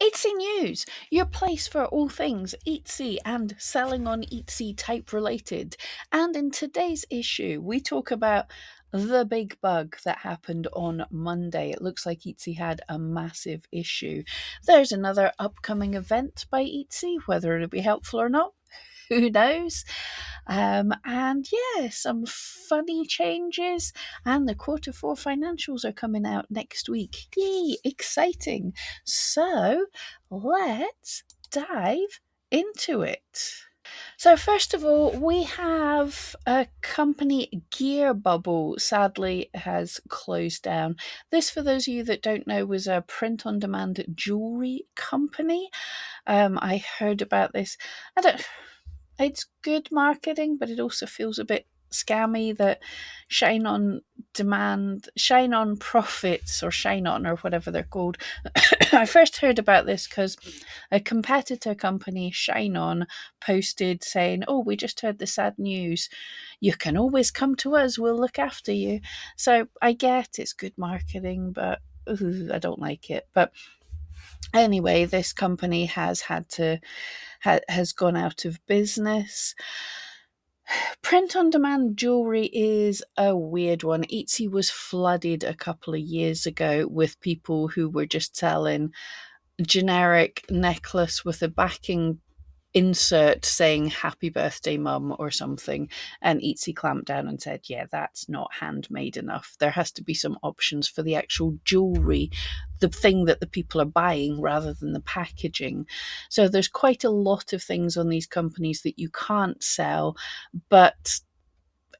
Etsy News, your place for all things Etsy and selling on Etsy type related. And in today's issue, we talk about the big bug that happened on Monday. It looks like Etsy had a massive issue. There's another upcoming event by Etsy, whether it'll be helpful or not, who knows? And yeah, some funny changes, and the Q4 financials are coming out next week. Yay, exciting! So let's dive into it. So first of all, we have a company, GearBubble, sadly has closed down. This, for those of you that don't know, was a print-on-demand jewelry company. I heard about this. It's good marketing, but it also feels a bit scammy that shine on profits, or shine on, or whatever they're called. I first heard about this because a competitor company, Shine On, posted saying, "Oh, we just heard the sad news. You can always come to us. We'll look after you." So I get it's good marketing, but I don't like it. But anyway, this company has gone out of business. Print-on-demand jewelry is a weird one. Etsy was flooded a couple of years ago with people who were just selling generic necklace with a backing insert saying "Happy Birthday, Mum" or something, and Etsy clamped down and said, yeah, that's not handmade enough. There has to be some options for the actual jewelry, the thing that the people are buying, rather than the packaging. So there's quite a lot of things on these companies that you can't sell, but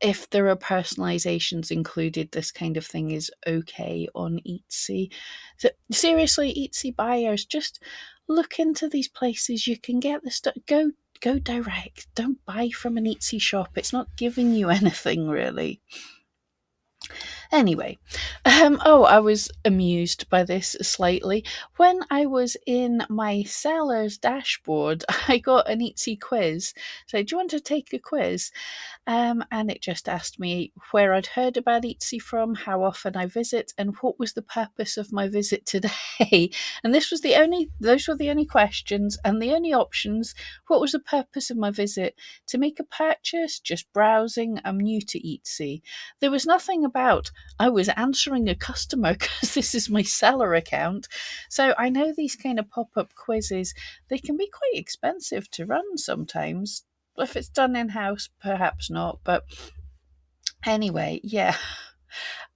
if there are personalizations included, this kind of thing is okay on Etsy. So seriously, Etsy buyers, just look into these places. You can get the stuff. Go direct. Don't buy from an Etsy shop. It's not giving you anything really. Anyway, I was amused by this slightly. When I was in my seller's dashboard, I got an Etsy quiz. So, do you want to take a quiz? And it just asked me where I'd heard about Etsy from, how often I visit, and what was the purpose of my visit today. And those were the only questions and the only options. What was the purpose of my visit? To make a purchase, just browsing, I'm new to Etsy. There was nothing about I was answering a customer because this is my seller account. So I know these kind of pop-up quizzes, they can be quite expensive to run sometimes. If it's done in-house, perhaps not. But anyway, yeah.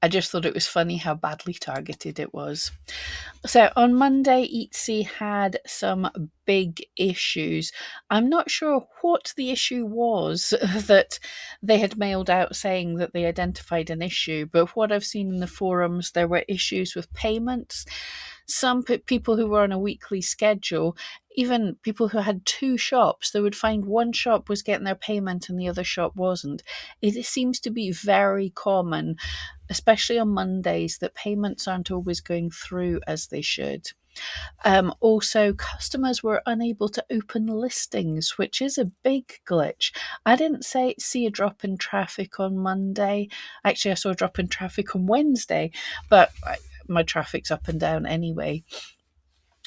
I just thought it was funny how badly targeted it was. So on Monday, Etsy had some big issues. I'm not sure what the issue was that they had mailed out saying that they identified an issue, but what I've seen in the forums, there were issues with payments. Some people who were on a weekly schedule, even people who had two shops, they would find one shop was getting their payment and the other shop wasn't. It seems to be very common, especially on Mondays, that payments aren't always going through as they should. Also, customers were unable to open listings, which is a big glitch. I didn't see a drop in traffic on Monday. Actually, I saw a drop in traffic on Wednesday, but my traffic's up and down anyway.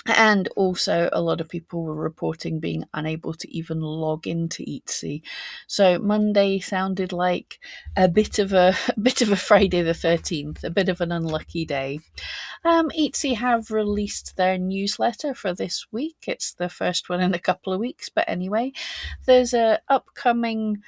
And also, a lot of people were reporting being unable to even log into Etsy. So Monday sounded like a bit of a Friday the 13th, a bit of an unlucky day. Etsy have released their newsletter for this week. It's the first one in a couple of weeks, but anyway, there's a upcoming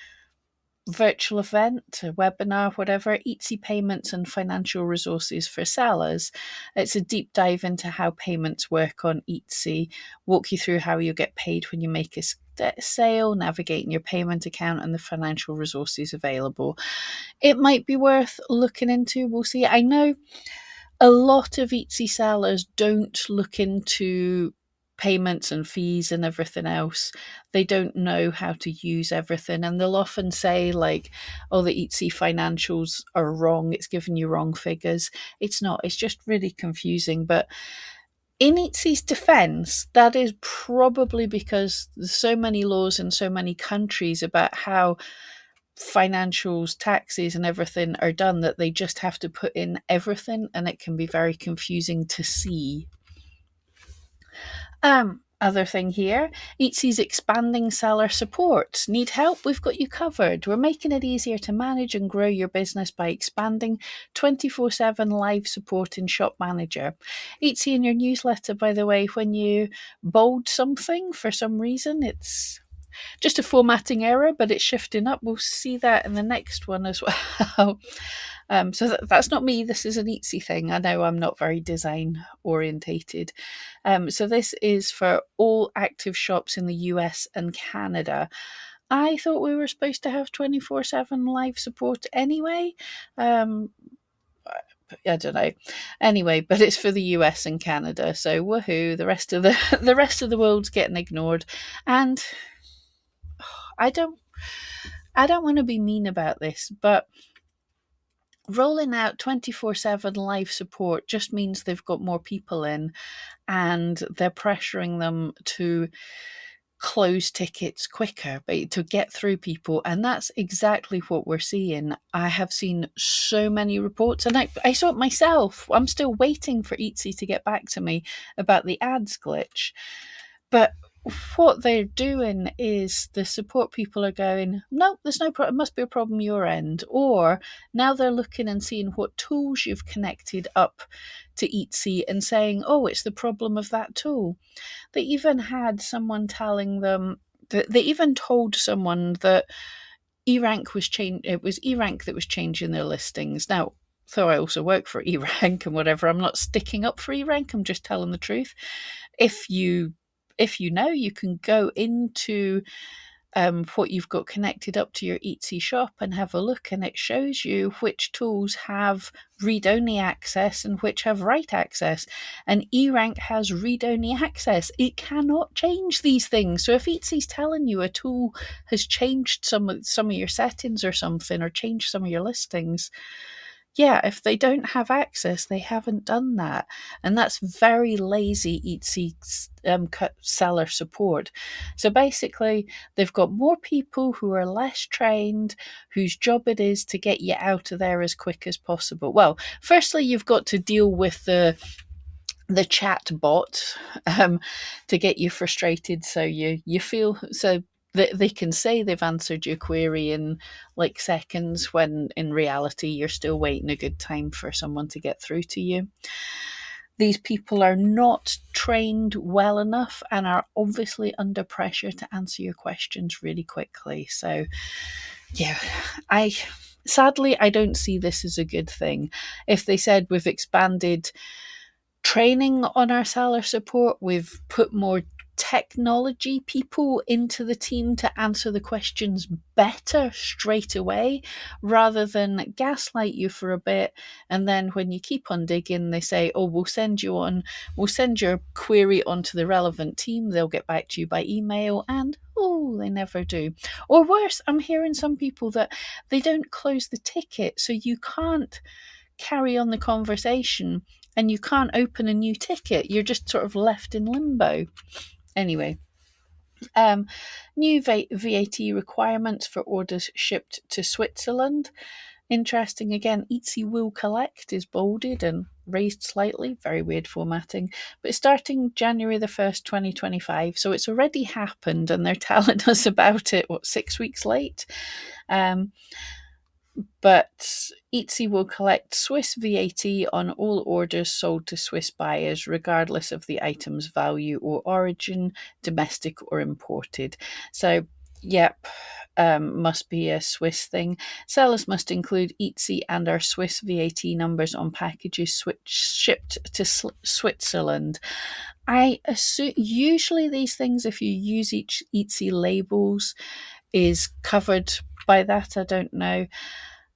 virtual event, a webinar, whatever, Etsy payments and financial resources for sellers. It's a deep dive into how payments work on Etsy, walk you through how you get paid when you make a sale, navigating your payment account and the financial resources available. It might be worth looking into. We'll see. I know a lot of Etsy sellers don't look into payments and fees and everything else. They don't know how to use everything, and they'll often say like, oh, the Etsy financials are wrong, it's giving you wrong figures. It's not, it's just really confusing. But in Etsy's defense, that is probably because there's so many laws in so many countries about how financials, taxes and everything are done, that they just have to put in everything, and it can be very confusing to see. Other thing here, Etsy's expanding seller support. Need help? We've got you covered. We're making it easier to manage and grow your business by expanding 24/7 live support in Shop Manager. Etsy in your newsletter, by the way, when you bold something for some reason, it's just a formatting error, but it's shifting up. We'll see that in the next one as well. So that's not me. This is an Etsy thing. I know I'm not very design orientated. So this is for all active shops in the US and Canada. I thought we were supposed to have 24/7 live support anyway. Um, I don't know. Anyway, but it's for the US and Canada, so woohoo! The rest of the the rest of the world's getting ignored, and I don't I don't want to be mean about this, but rolling out 24/7 live support just means they've got more people in and they're pressuring them to close tickets quicker, but to get through people. And that's exactly what we're seeing. I have seen so many reports, and I saw it myself. I'm still waiting for Etsy to get back to me about the ads glitch. But what they're doing is the support people are going, no, there's no problem. It must be a problem your end. Or now they're looking and seeing what tools you've connected up to Etsy and saying, oh, it's the problem of that tool. They even had someone telling them that they even told someone that eRank was changed. It was eRank that was changing their listings. Now, though I also work for eRank and whatever, I'm not sticking up for eRank. I'm just telling the truth. If you know, you can go into what you've got connected up to your Etsy shop and have a look, and it shows you which tools have read-only access and which have write access. And eRank has read-only access. It cannot change these things. So if Etsy's telling you a tool has changed some of your settings or something, or changed some of your listings, yeah, if they don't have access, they haven't done that. And that's very lazy Etsy seller support. So basically, they've got more people who are less trained, whose job it is to get you out of there as quick as possible. Well, firstly, you've got to deal with the chat bot to get you frustrated, so you feel so they can say they've answered your query in like seconds, when in reality you're still waiting a good time for someone to get through to you. These people are not trained well enough and are obviously under pressure to answer your questions really quickly. So yeah, I don't see this as a good thing. If they said we've expanded training on our seller support, we've put more technology people into the team to answer the questions better straight away, rather than gaslight you for a bit, and then when you keep on digging they say, oh, we'll send your query onto the relevant team, they'll get back to you by email, and oh, they never do. Or worse, I'm hearing some people that they don't close the ticket, so you can't carry on the conversation and you can't open a new ticket. You're just sort of left in limbo. Anyway, new VAT requirements for orders shipped to Switzerland. Interesting again, Etsy will collect is bolded and raised slightly, very weird formatting, but starting January the 1st, 2025. So it's already happened and they're telling us about it, 6 weeks late? But Etsy will collect Swiss VAT on all orders sold to Swiss buyers, regardless of the item's value or origin, domestic or imported. So, yep, must be a Swiss thing. Sellers must include Etsy and our Swiss VAT numbers on packages shipped to Switzerland. I assume usually these things, if you use each Etsy labels, is covered by that. I don't know.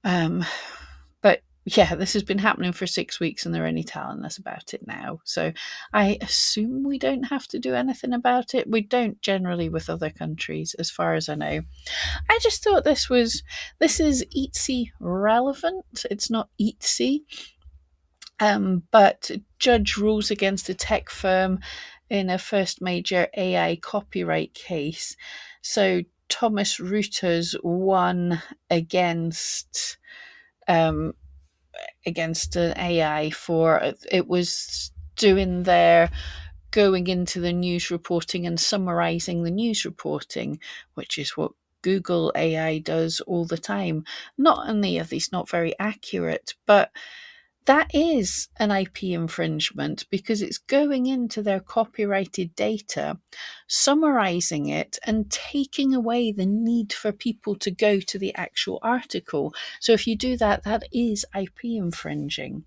But yeah, this has been happening for 6 weeks and they're only telling us about it now. So I assume we don't have to do anything about it. We don't generally with other countries, as far as I know. I just thought this is Etsy relevant. It's not Etsy. But judge rules against a tech firm in a first major AI copyright case. So Thomas Reuters won against an AI for it was doing their going into the news reporting and summarizing the news reporting, which is what Google AI does all the time. Not only are these not very accurate, but that is an IP infringement because it's going into their copyrighted data, summarizing it, and taking away the need for people to go to the actual article. So if you do that, that is IP infringing.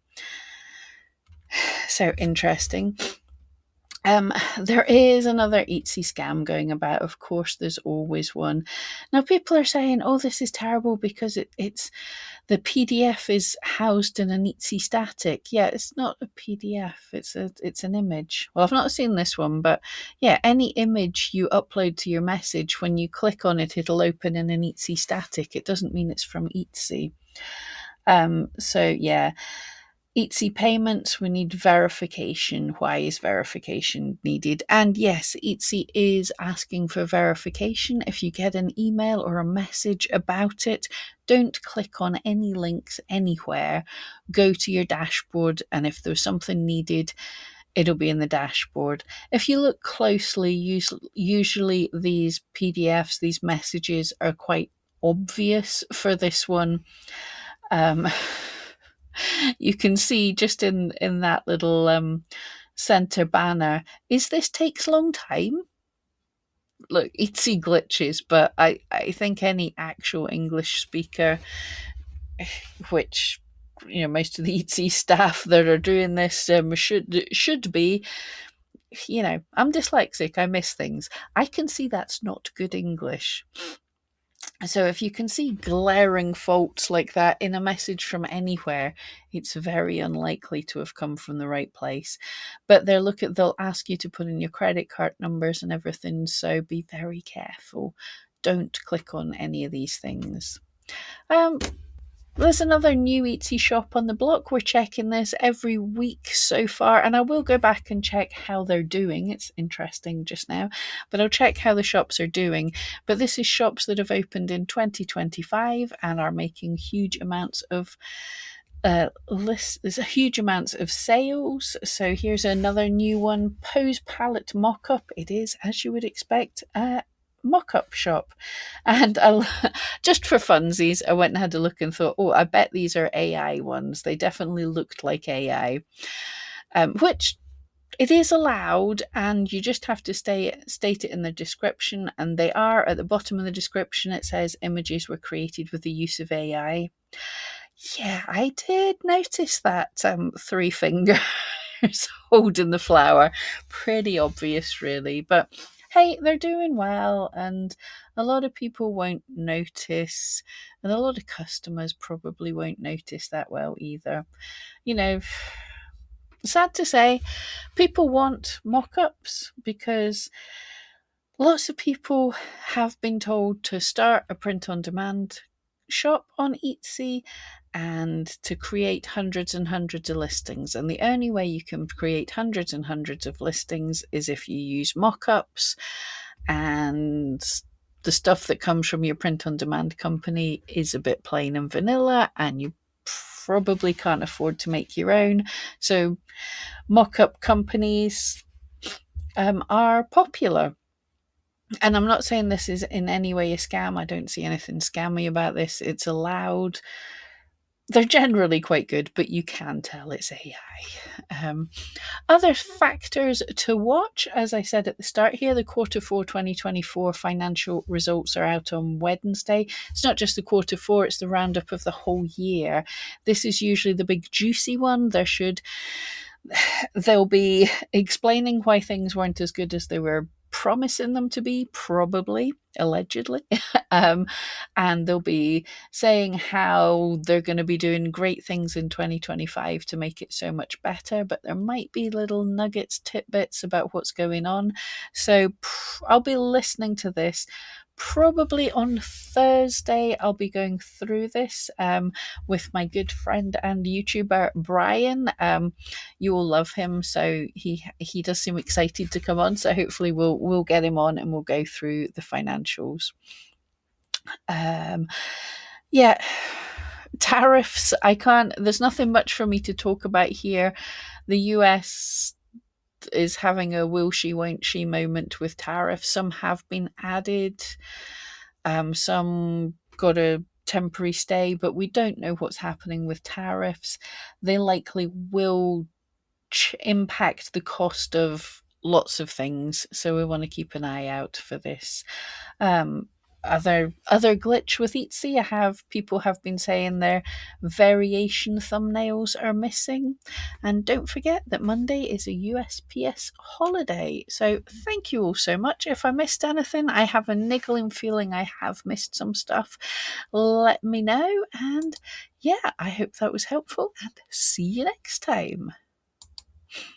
So interesting. There is another Etsy scam going about. Of course, there's always one. Now, people are saying, "Oh, this is terrible because it's the PDF is housed in an Etsy static." Yeah, it's not a PDF. It's an image. Well, I've not seen this one, but yeah, any image you upload to your message, when you click on it, it'll open in an Etsy static. It doesn't mean it's from Etsy. So yeah. Etsy payments, we need verification. Why is verification needed? And yes, Etsy is asking for verification. If you get an email or a message about it, don't click on any links anywhere. Go to your dashboard, and if there's something needed, it'll be in the dashboard. If you look closely, usually these PDFs, these messages are quite obvious. For this one, you can see just in that little center banner, is this takes long time? Look, Etsy glitches, but I think any actual English speaker, which most of the Etsy staff that are doing this should be. I'm dyslexic, I miss things. I can see that's not good English. So if you can see glaring faults like that in a message from anywhere, it's very unlikely to have come from the right place. But they'll ask you to put in your credit card numbers and everything, so be very careful. Don't click on any of these things. There's another new Etsy shop on the block. We're checking this every week so far, and I will go back and check how they're doing. It's interesting just now, but I'll check how the shops are doing. But this is shops that have opened in 2025 and are making huge amounts of there's huge amounts of sales. So here's another new one, Pose Palette Mockup. It is, as you would expect, mock-up shop. And just for funsies, I went and had a look and thought, oh, I bet these are AI ones. They definitely looked like AI, which it is allowed, and you just have to state it in the description. And they are at the bottom of the description. It says images were created with the use of AI. Yeah, I did notice that three fingers holding the flower. Pretty obvious, really. But hey, they're doing well, and a lot of people won't notice, and a lot of customers probably won't notice that well either. Sad to say, people want mock-ups because lots of people have been told to start a print-on-demand shop on Etsy and to create hundreds and hundreds of listings. And the only way you can create hundreds and hundreds of listings is if you use mock-ups, and the stuff that comes from your print-on-demand company is a bit plain and vanilla, and you probably can't afford to make your own. So mock-up companies are popular. And I'm not saying this is in any way a scam. I don't see anything scammy about this. It's allowed. They're generally quite good, but you can tell it's AI. Other factors to watch, as I said at the start here, the Q4 2024 financial results are out on Wednesday. It's not just the Q4, it's the roundup of the whole year. This is usually the big juicy one. They'll be explaining why things weren't as good as they were promising them to be, probably, allegedly. And they'll be saying how they're going to be doing great things in 2025 to make it so much better, but there might be little nuggets, tidbits about what's going on. So I'll be listening to this. Probably on Thursday, I'll be going through this with my good friend and YouTuber Brian. You will love him, so he does seem excited to come on. So hopefully we'll get him on and we'll go through the financials. Yeah, tariffs. There's nothing much for me to talk about here. The US is having a will she, won't she moment with tariffs. Some have been added, some got a temporary stay, but we don't know what's happening with tariffs. They likely will impact the cost of lots of things, so we want to keep an eye out for this. Um, other glitch with Etsy, people have been saying their variation thumbnails are missing, and don't forget that Monday is a USPS holiday. So thank you all so much. If I missed anything, I have a niggling feeling I have missed some stuff. Let me know, and yeah, I hope that was helpful, and see you next time.